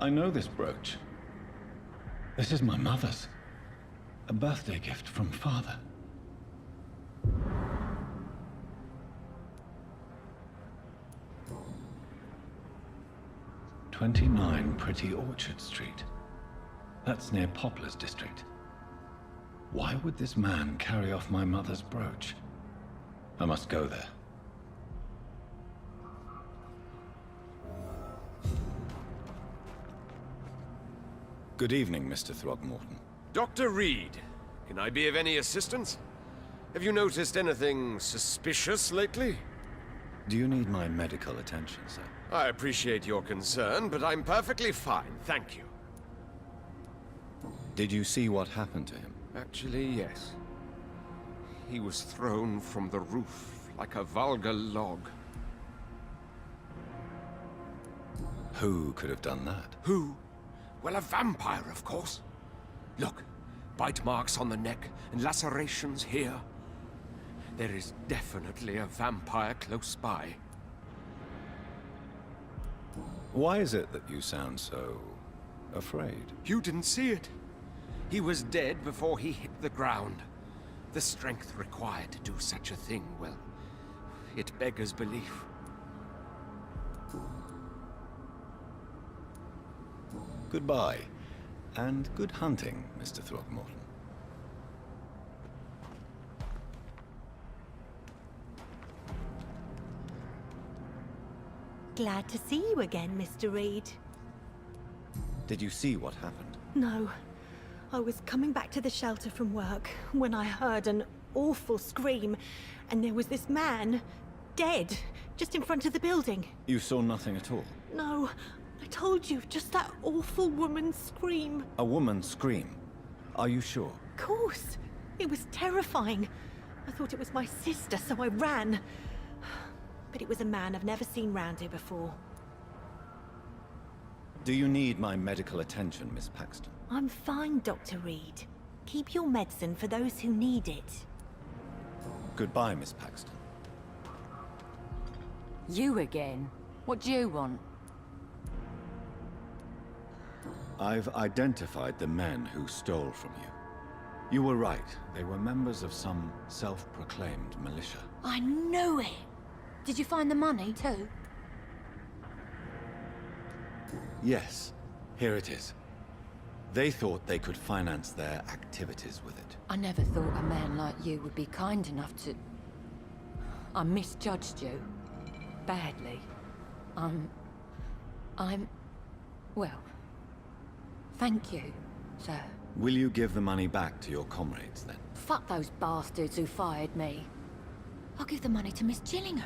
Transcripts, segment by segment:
I know this brooch. This is my mother's. A birthday gift from father. "29 Pretty Orchard Street. That's near Poplar's district. Why would this man carry off my mother's brooch? I must go there. Good evening, Mr. Throgmorton. Dr. Reed, can I be of any assistance? Have you noticed anything suspicious lately? Do you need my medical attention, sir? I appreciate your concern, but I'm perfectly fine, thank you. Did you see what happened to him? Actually, yes. He was thrown from the roof like a vulgar log. Who could have done that? Who? Well, a vampire, of course. Look, bite marks on the neck and lacerations here. There is definitely a vampire close by. Why is it that you sound so afraid? You didn't see it. He was dead before he hit the ground. The strength required to do such a thing, well, it beggars belief. Goodbye, and good hunting, Mr. Throgmorton. Glad to see you again, Mr. Reed. Did you see what happened? No. I was coming back to the shelter from work when I heard an awful scream, and there was this man, dead, just in front of the building. You saw nothing at all? No, I told you, just that awful woman's scream. A woman scream? Are you sure? Of course. It was terrifying. I thought it was my sister, so I ran. But it was a man I've never seen round here before. Do you need my medical attention, Miss Paxton? I'm fine, Dr. Reed. Keep your medicine for those who need it. Goodbye, Miss Paxton. You again? What do you want? I've identified the men who stole from you. You were right. They were members of some self-proclaimed militia. I knew it! Did you find the money, too? Yes, here it is. They thought they could finance their activities with it. I never thought a man like you would be kind enough to... I misjudged you. Badly. Well... Thank you, sir. Will you give the money back to your comrades, then? Fuck those bastards who fired me. I'll give the money to Miss Gillingham.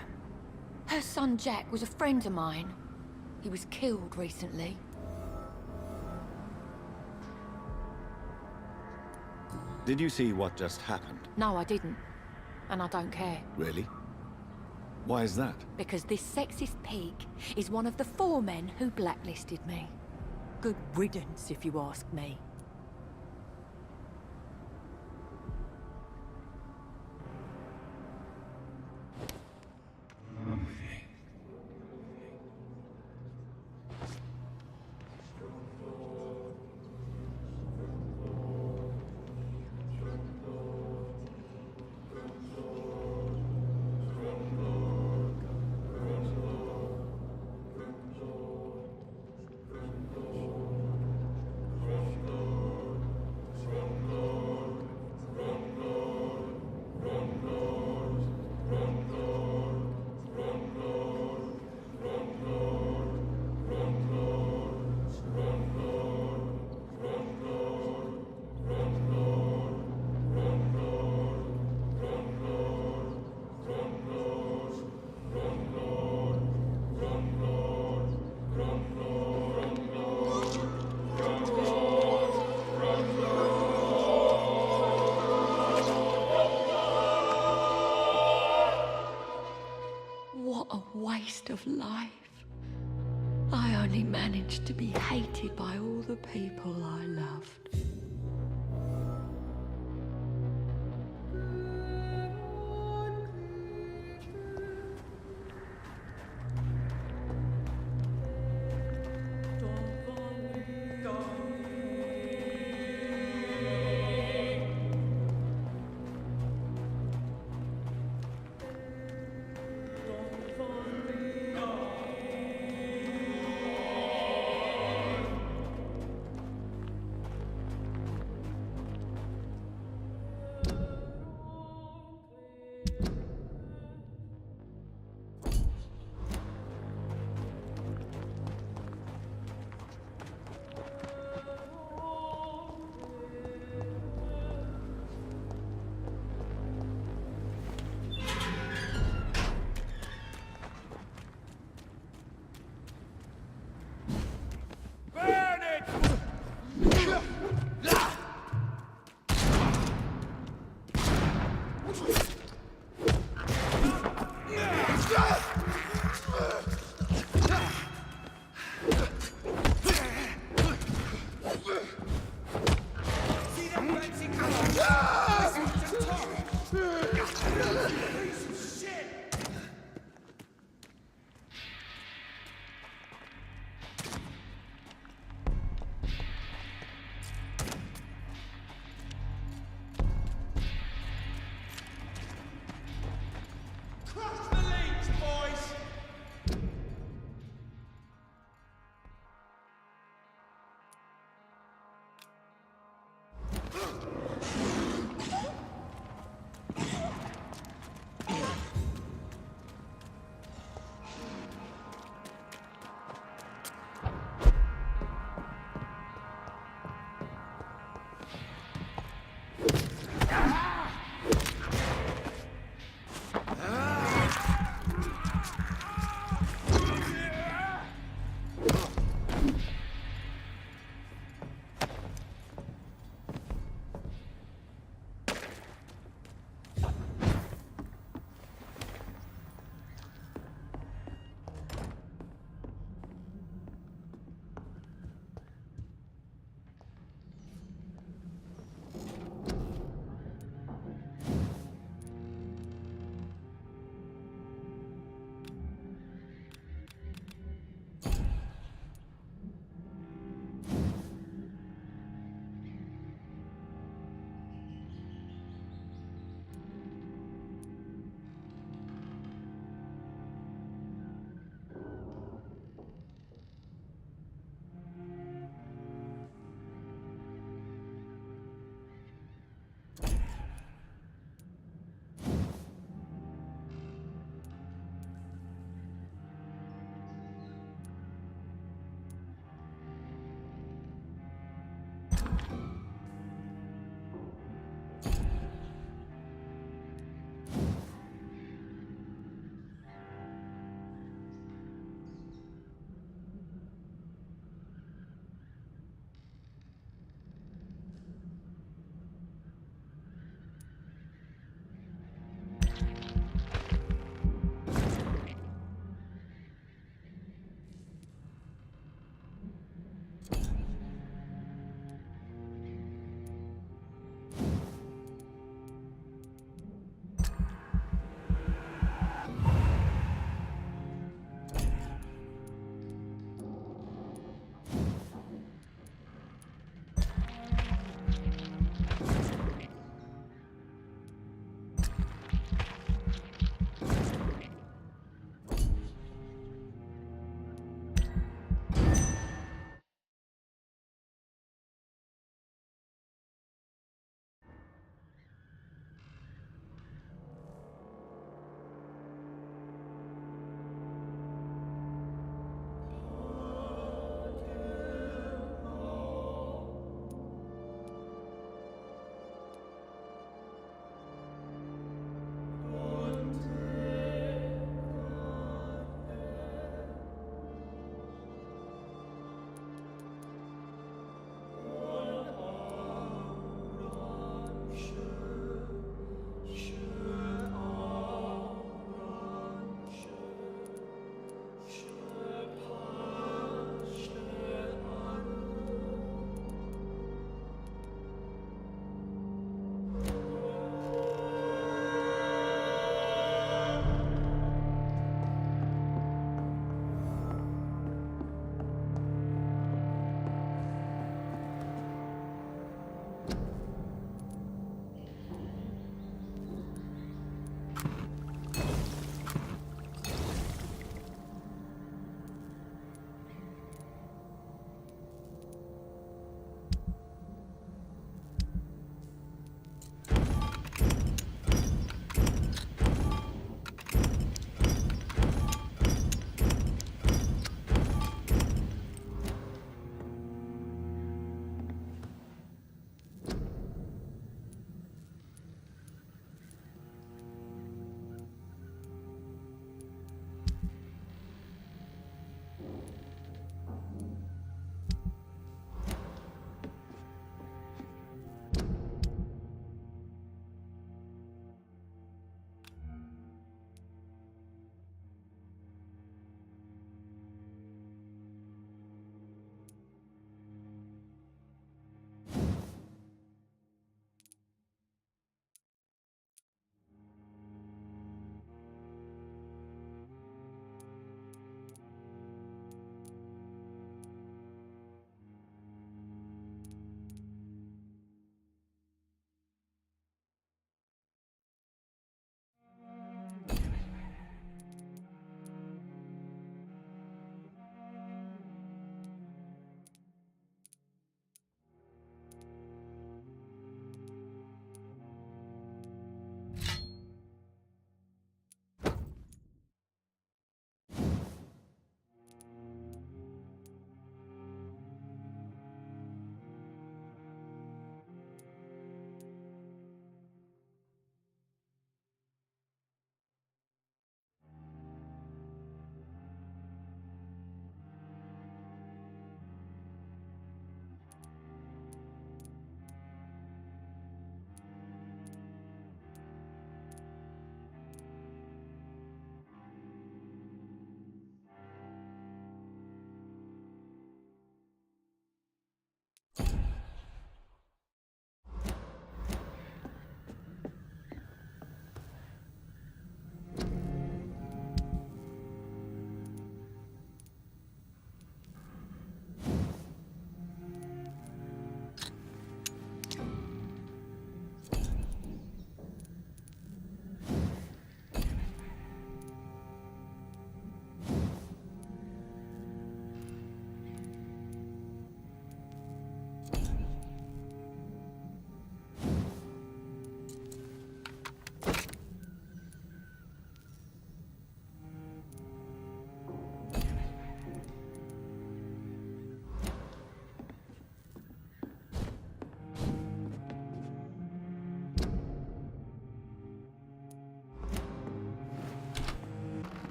Her son Jack was a friend of mine. He was killed recently. Did you see what just happened? No, I didn't. And I don't care. Really? Why is that? Because this sexist pig is one of the 4 men who blacklisted me. Good riddance, if you ask me. Waste of life. I only managed to be hated by all the people I loved.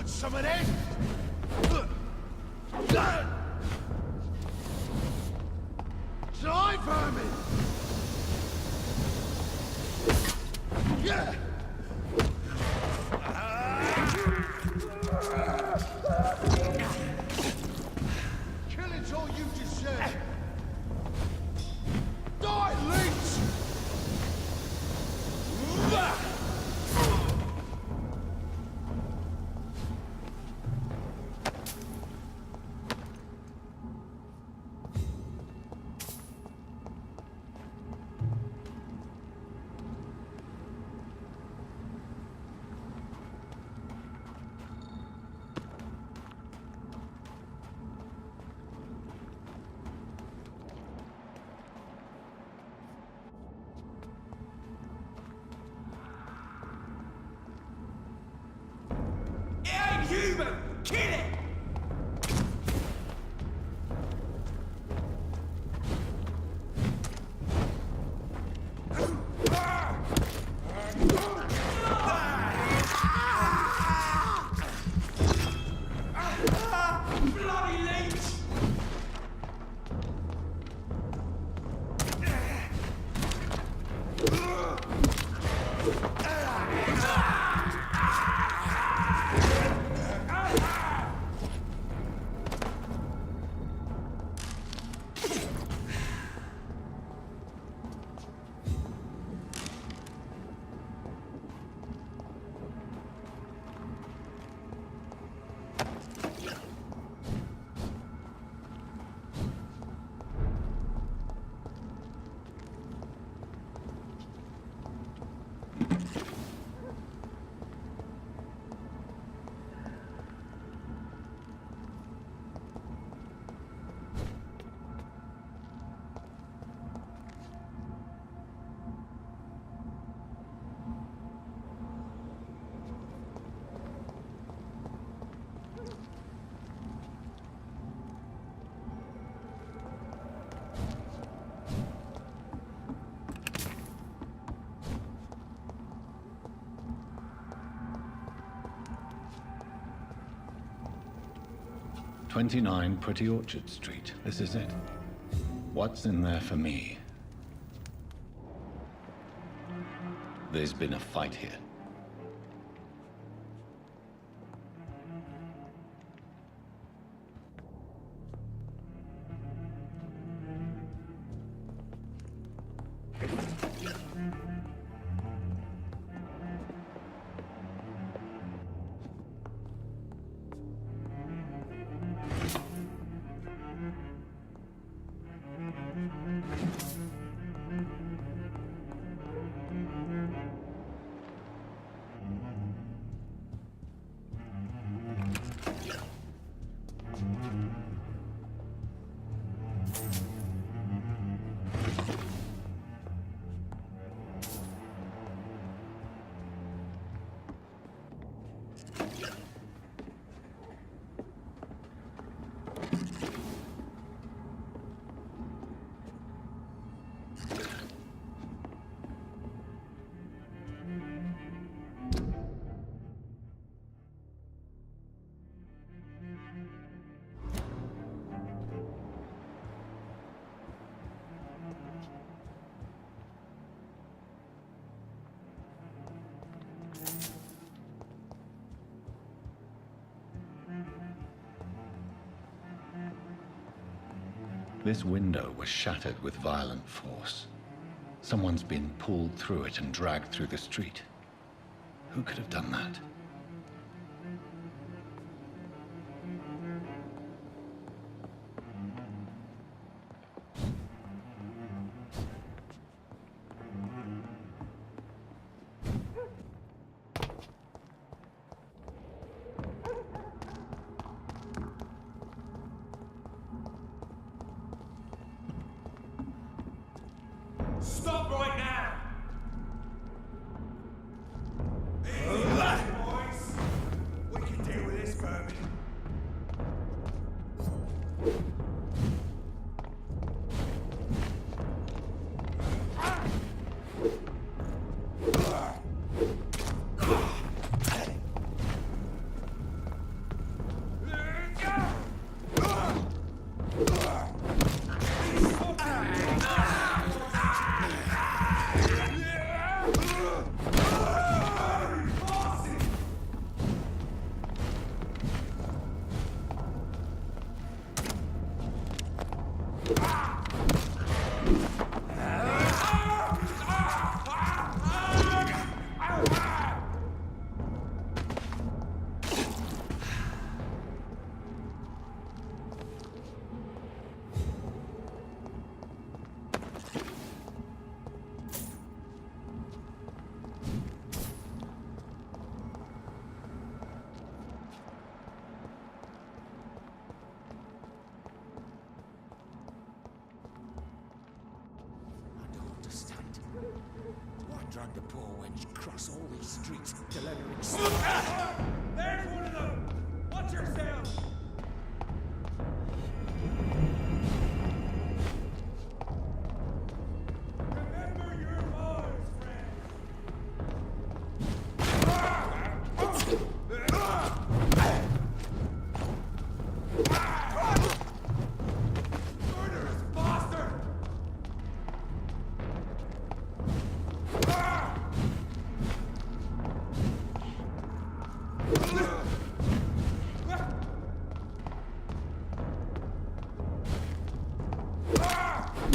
Want some of this? Die, vermin! Yeah! Killing's all you deserve. Die, leech! Human! Kill it! Bloody leech! "29 Pretty Orchard Street. This is it. What's in there for me?" There's been a fight here. This window was shattered with violent force. Someone's been pulled through it and dragged through the street. Who could have done that? Stop right now! drag the poor wench across all these streets to let her There's one of them! Watch yourself! Remember your vows, friend! Murderous bastard!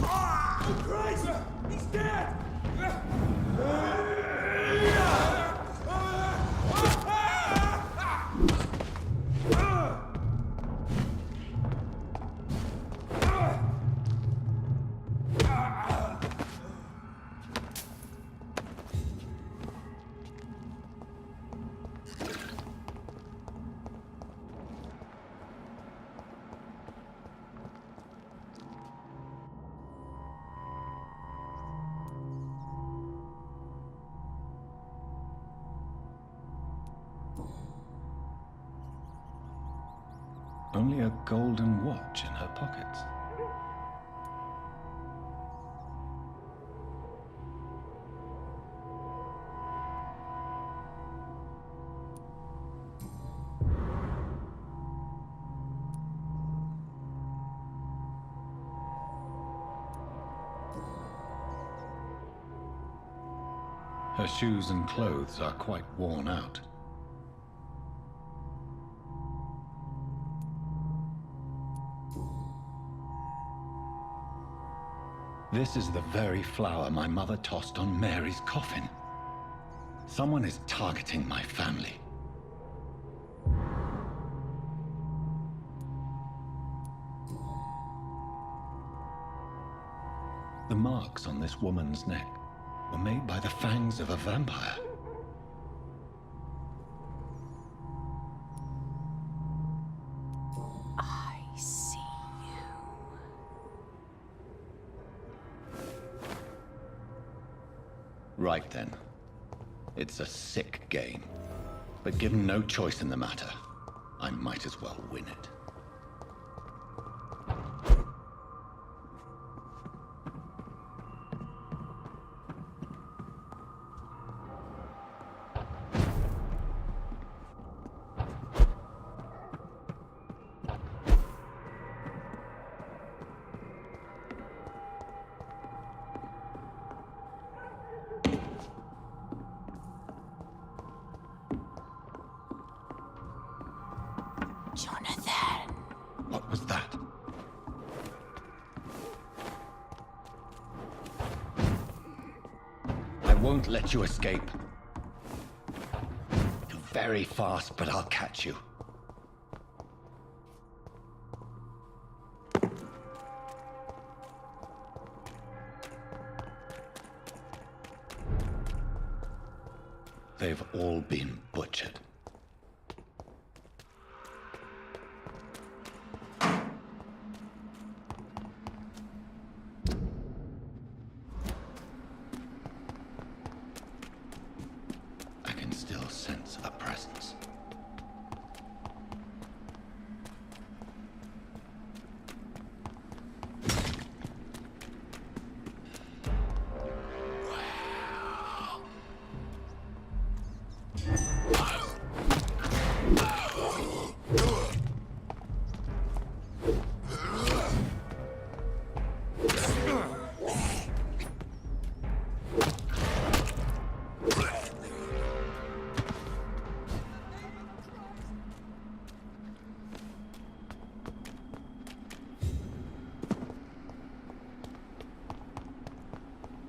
Oh Christ! He's dead! Only a golden watch in her pockets. Her shoes and clothes are quite worn out. This is the very flower my mother tossed on Mary's coffin. Someone is targeting my family. The marks on this woman's neck were made by the fangs of a vampire. I see you. Right then. It's a sick game. But given no choice in the matter, I might as well win it. Jonathan. What was that? I won't let you escape. You're very fast, but I'll catch you. They've all been butchered. I can still sense a presence.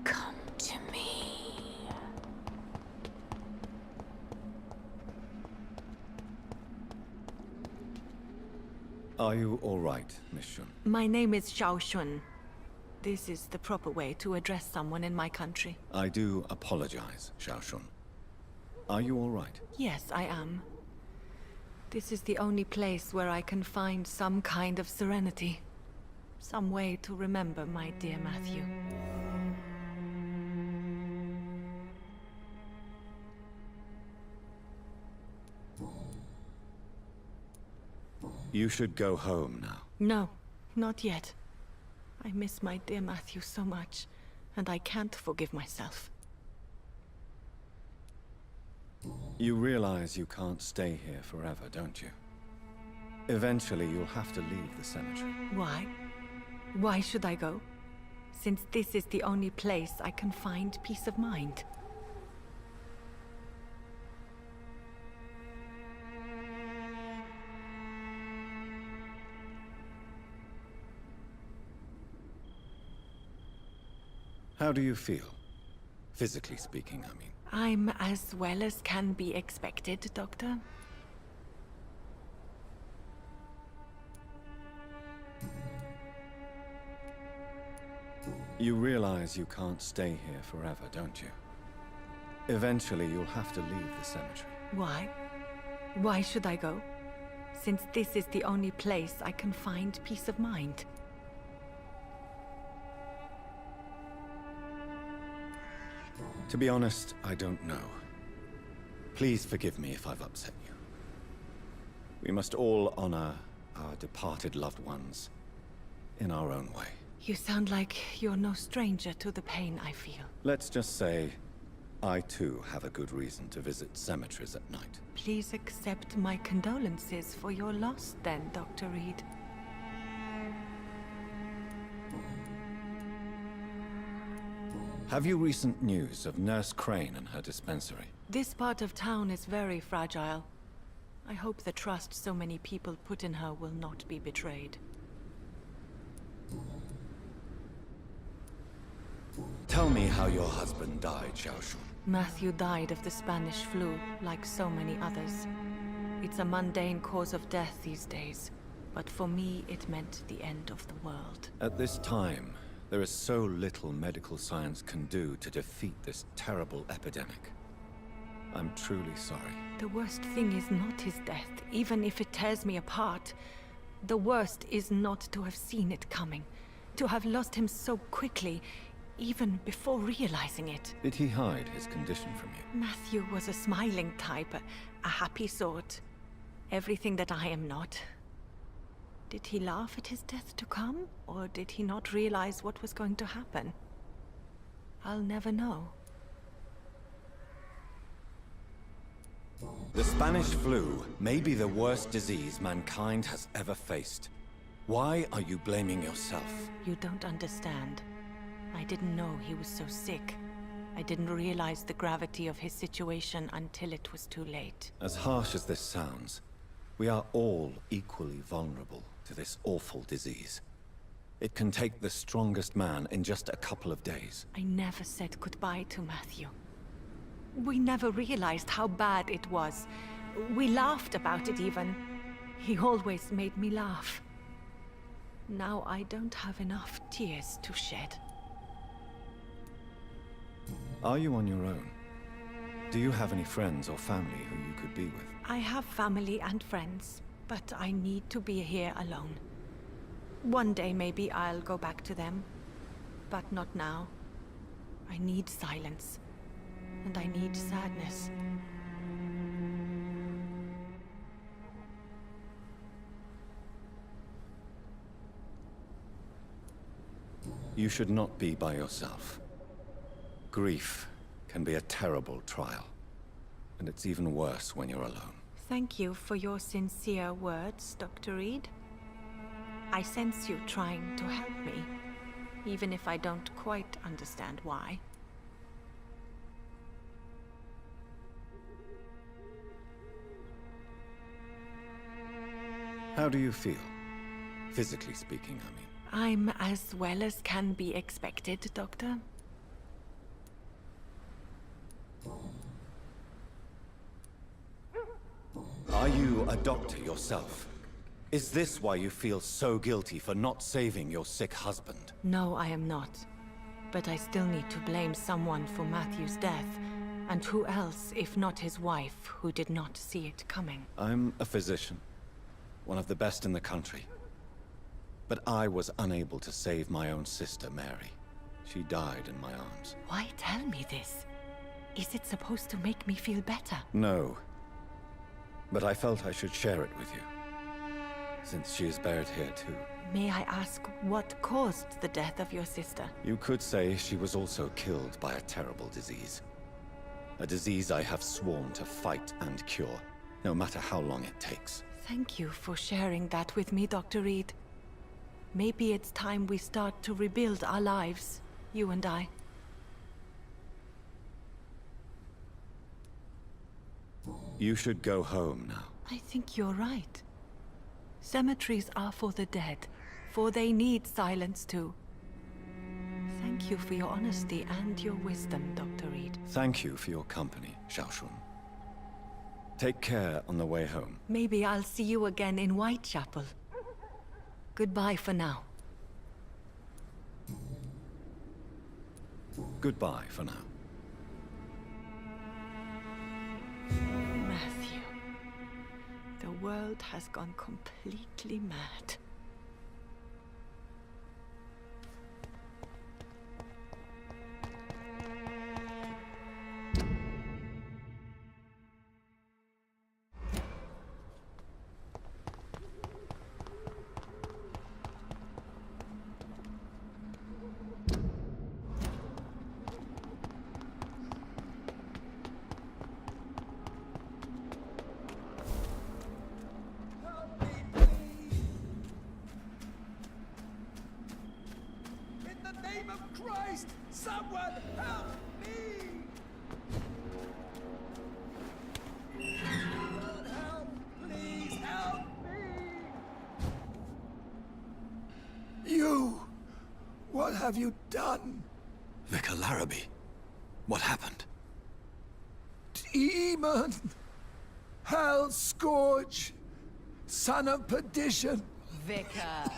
Come to me. Are you all right, Miss Shun? My name is Xiao Shun. This is the proper way to address someone in my country. I do apologize, Xiao Shun. Are you all right? Yes, I am. This is the only place where I can find some kind of serenity. Some way to remember my dear Matthew. You should go home now. No, not yet. I miss my dear Matthew so much, and I can't forgive myself. You realize you can't stay here forever, don't you? Eventually, you'll have to leave the cemetery. Why? Why should I go? Since this is the only place I can find peace of mind. How do you feel? Physically speaking, I mean. I'm as well as can be expected, Doctor. You realize you can't stay here forever, don't you? Eventually, you'll have to leave the cemetery. Why? Why should I go? Since this is the only place I can find peace of mind. To be honest, I don't know. Please forgive me if I've upset you. We must all honor our departed loved ones in our own way. You sound like you're no stranger to the pain I feel. Let's just say, I too have a good reason to visit cemeteries at night. Please accept my condolences for your loss then, Dr. Reed. Have you recent news of Nurse Chaine and her dispensary? This part of town is very fragile. I hope the trust so many people put in her will not be betrayed. Tell me how your husband died, Xiaoshun. Matthew died of the Spanish flu, like so many others. It's a mundane cause of death these days, but for me it meant the end of the world. At this time, there is so little medical science can do to defeat this terrible epidemic. I'm truly sorry. The worst thing is not his death, even if it tears me apart. The worst is not to have seen it coming, to have lost him so quickly, even before realizing it. Did he hide his condition from you? Matthew was a smiling type, a happy sort. Everything that I am not. Did he laugh at his death to come, or did he not realize what was going to happen? I'll never know. The Spanish flu may be the worst disease mankind has ever faced. Why are you blaming yourself? You don't understand. I didn't know he was so sick. I didn't realize the gravity of his situation until it was too late. As harsh as this sounds, we are all equally vulnerable to this awful disease. It can take the strongest man in just a couple of days. I never said goodbye to Matthew. We never realized how bad it was. We laughed about it even. He always made me laugh. Now I don't have enough tears to shed. Are you on your own? Do you have any friends or family who you could be with? I have family and friends, but I need to be here alone. One day maybe I'll go back to them, but not now. I need silence, and I need sadness. You should not be by yourself. Grief can be a terrible trial, and it's even worse when you're alone. Thank you for your sincere words, Dr. Reed. I sense you trying to help me, even if I don't quite understand why. How do you feel? Physically speaking, I mean. I'm as well as can be expected, Doctor. Are you a doctor yourself? Is this why you feel so guilty for not saving your sick husband? No, I am not. But I still need to blame someone for Matthew's death. And who else, if not his wife, who did not see it coming? I'm a physician, one of the best in the country. But I was unable to save my own sister, Mary. She died in my arms. Why tell me this? Is it supposed to make me feel better? No. But I felt I should share it with you. since she is buried here too. May I ask what caused the death of your sister? You could say she was also killed by a terrible disease. A disease I have sworn to fight and cure, no matter how long it takes. Thank you for sharing that with me, Dr. Reed. Maybe it's time we start to rebuild our lives, you and I. You should go home now. I think you're right. Cemeteries are for the dead, for they need silence too. Thank you for your honesty and your wisdom, Dr. Reed. Thank you for your company, Xiaoshun. Take care on the way home. Maybe I'll see you again in Whitechapel. Goodbye for now. Goodbye for now. Matthew. The world has gone completely mad. Christ! Someone help me! Lord, help! Please help me! You! What have you done? Vicar Larrabee, what happened? Demon! Hell scourge! Son of perdition! Vicar!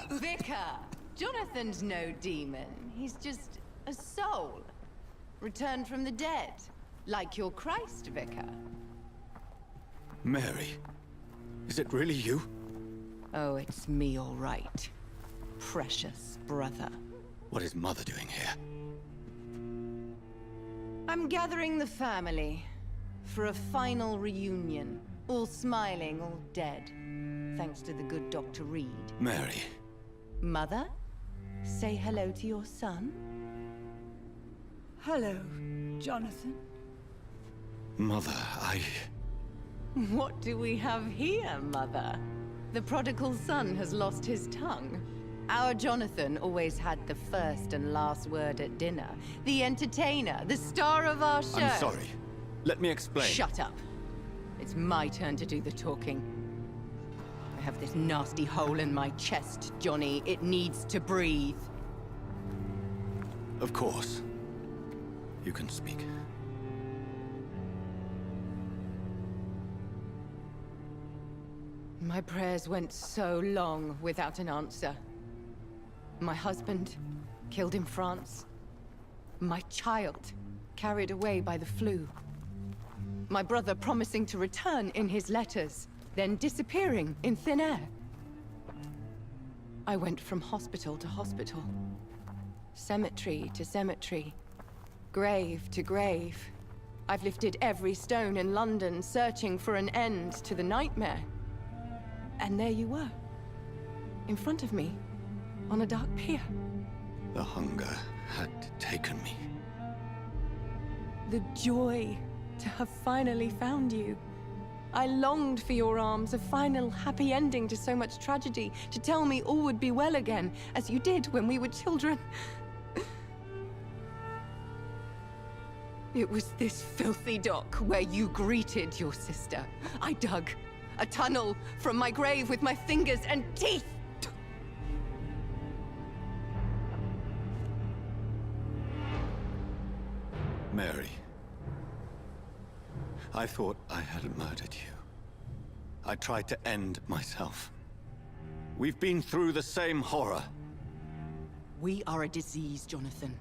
Jonathan's no demon. He's just a soul. Returned from the dead. Like your Christ, Vicar. Mary, is it really you? Oh, it's me, all right. Precious brother. What is Mother doing here? I'm gathering the family for a final reunion. All smiling, all dead. Thanks to the good Dr. Reed. Mary. Mother? Say hello to your son. Hello, Jonathan. Mother, What do we have here, Mother? The prodigal son has lost his tongue. Our Jonathan always had the first and last word at dinner. The entertainer, the star of our show. I'm sorry. Let me explain. Shut up. It's my turn to do the talking. I have this nasty hole in my chest, Johnny. It needs to breathe. Of course. You can speak. My prayers went so long without an answer. My husband, killed in France. My child, carried away by the flu. My brother promising to return in his letters, then disappearing in thin air. I went from hospital to hospital. Cemetery to cemetery. Grave to grave. I've lifted every stone in London, searching for an end to the nightmare. And there you were. In front of me. On a dark pier. The hunger had taken me. The joy to have finally found you. I longed for your arms, a final happy ending to so much tragedy, to tell me all would be well again, as you did when we were children. It was this filthy dock where you greeted your sister. I dug a tunnel from my grave with my fingers and teeth. Mary. I thought I had murdered you. I tried to end myself. We've been through the same horror. We are a disease, Jonathan.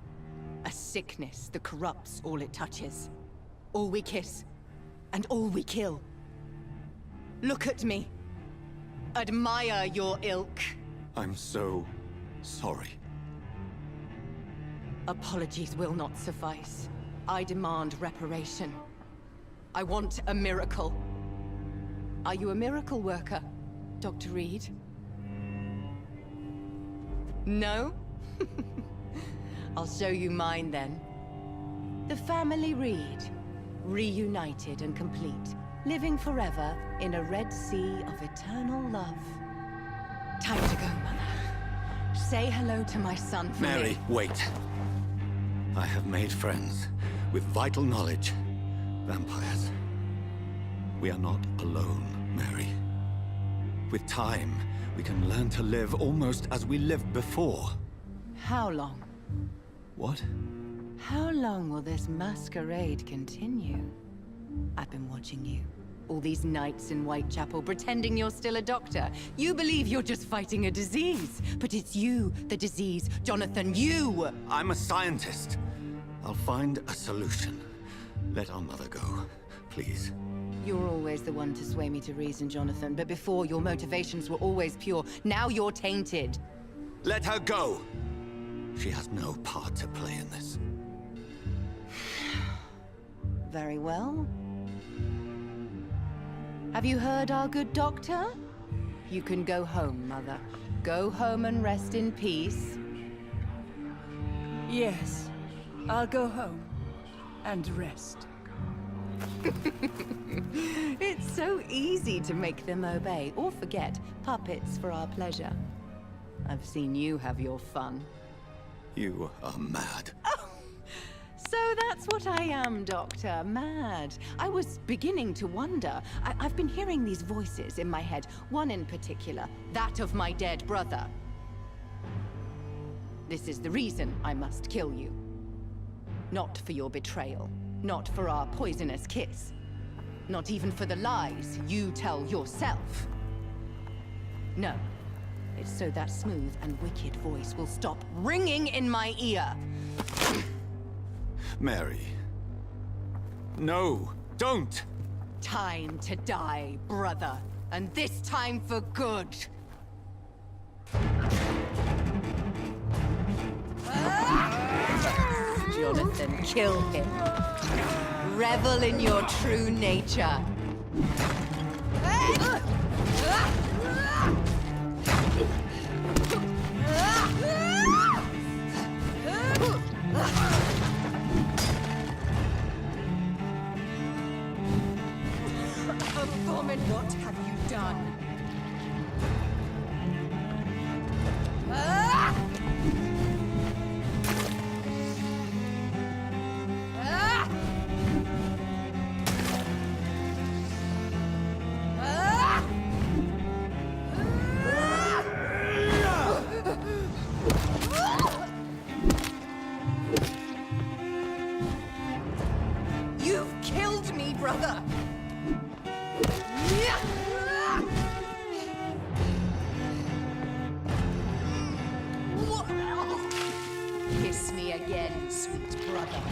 A sickness that corrupts all it touches. All we kiss, and all we kill. Look at me. Admire your ilk. I'm so sorry. Apologies will not suffice. I demand reparation. I want a miracle. Are you a miracle worker, Dr. Reed? No? I'll show you mine then. The family Reed, reunited and complete, living forever in a red sea of eternal love. Time to go, Mother. Say hello to my son for Mary, me. wait. I have made friends with vital knowledge. Vampires. We are not alone, Mary. With time, we can learn to live almost as we lived before. How long? What? How long will this masquerade continue? I've been watching you. All these nights in Whitechapel, pretending you're still a doctor. You believe you're just fighting a disease. But it's you, the disease. Jonathan, you! I'm a scientist. I'll find a solution. Let our mother go, please. You're always the one to sway me to reason, Jonathan. But before, your motivations were always pure. Now you're tainted. Let her go! She has no part to play in this. Very well. Have you heard our good doctor? You can go home, Mother. Go home and rest in peace. Yes, I'll go home and rest. It's so easy to make them obey or forget. Puppets for our pleasure. I've seen you have your fun. You are mad. So that's what I am, Doctor. Mad. I was beginning to wonder. I've been hearing these voices in my head. One in particular, that of my dead brother. This is the reason I must kill you. Not for your betrayal. Not for our poisonous kiss. Not even for the lies you tell yourself. No. It's so that smooth and wicked voice will stop ringing in my ear. Mary. No, don't! Time to die, brother. And this time for good. Jonathan, kill him. Revel in your true nature. Abomin, what have you done? You've killed me, brother! Kiss me again, sweet brother.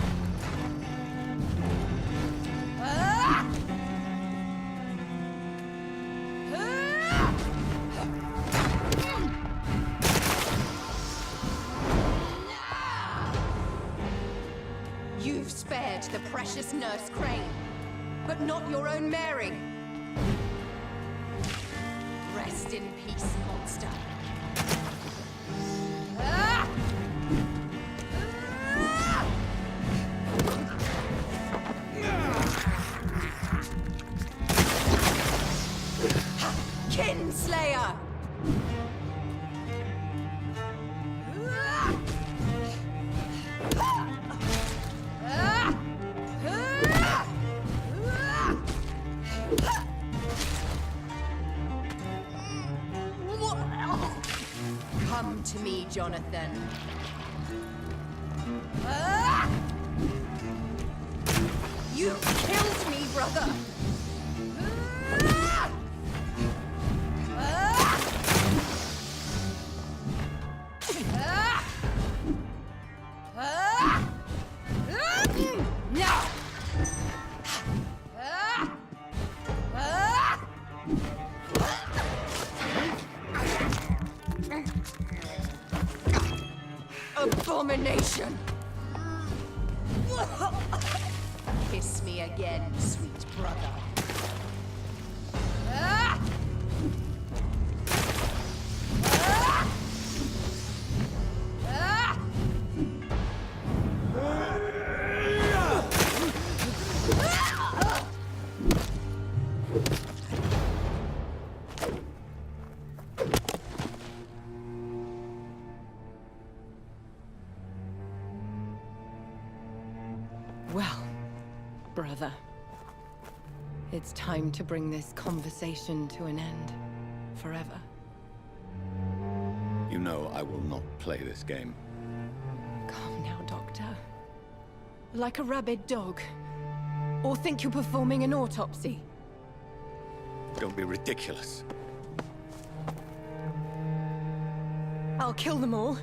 You've spared the precious nurse Chaine, but not your own Mary. Rest in peace, monster. Kinslayer! Come to me, Jonathan. You killed me, brother! Abomination! Kiss me again, sweet brother. brother. It's time to bring this conversation to an end. Forever. You know I will not play this game. Calm now, Doctor. Like a rabid dog. Or think you're performing an autopsy? Don't be ridiculous. I'll kill them all.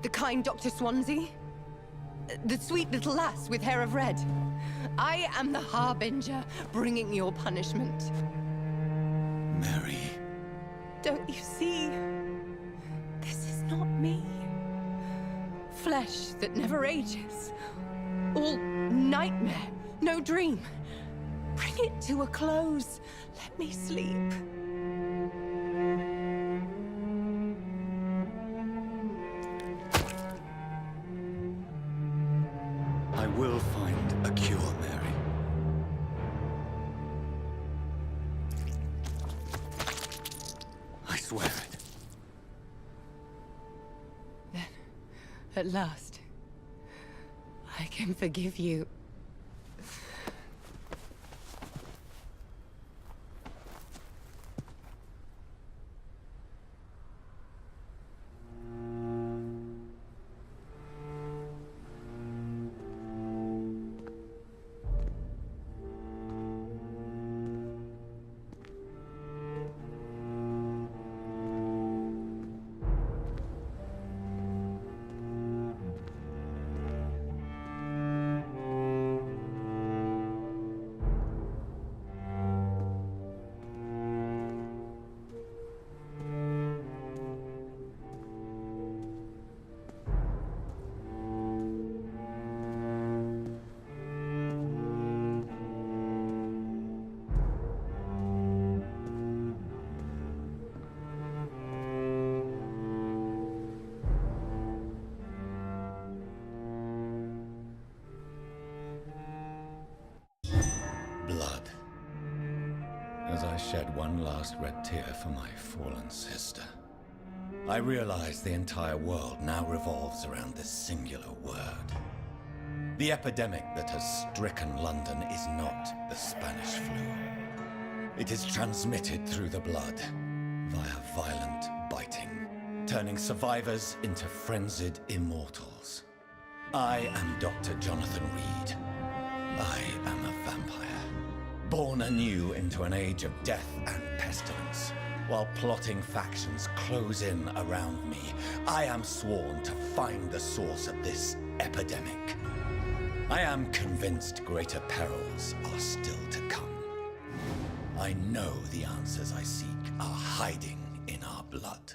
The kind Dr. Swansea. The sweet little lass with hair of red. I am the Harbinger, bringing your punishment. Mary. Don't you see? This is not me. Flesh that never ages. All nightmare, no dream. Bring it to a close. Let me sleep. I will find a cure, Mary. I swear it. Then, at last, I can forgive you. Blood. As I shed one last red tear for my fallen sister, I realize the entire world now revolves around this singular word. The epidemic that has stricken London is not the Spanish flu. It is transmitted through the blood, via violent biting, turning survivors into frenzied immortals. I am Dr. Jonathan Reed. I am a vampire, born anew into an age of death and pestilence. While plotting factions close in around me, I am sworn to find the source of this epidemic. I am convinced greater perils are still to come. I know the answers I seek are hiding in our blood.